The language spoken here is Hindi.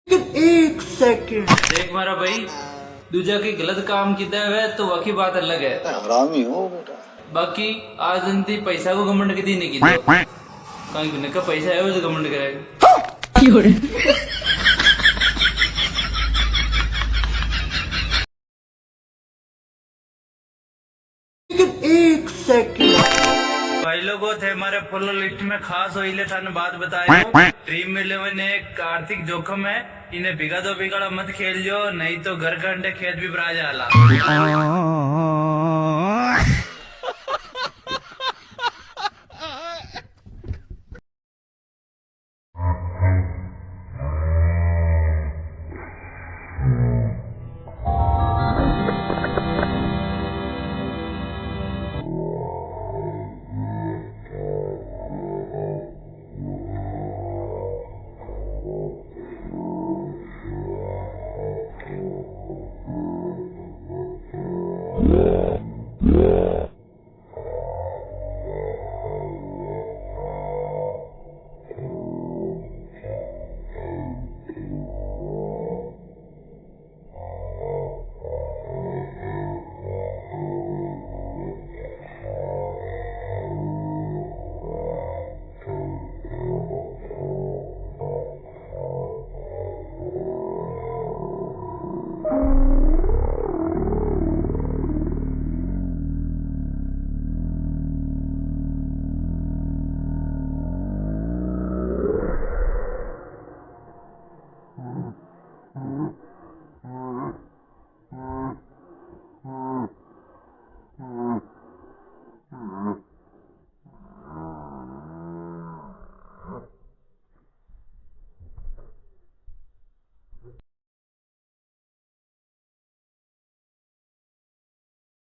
एक सेकंड देख मारा भाई, दूजा की गलत काम किया हुआ है तो वकी बात अलग है। हरामी हो बेटा। बाकी आज अंति पैसा को घमंड की नहीं की कहीं का पैसा है वो घमंड करेगा। एक सेकंड भाई लोगों थे हमारे फॉलो लिस्ट में खास हो इले थाने बात बताई ड्रीम 11 एक आर्थिक जोखिम है, इन्हें बिगा दो बिगड़ा मत खेल जो नहीं तो घर का अंडे खेत भी बरा जाला।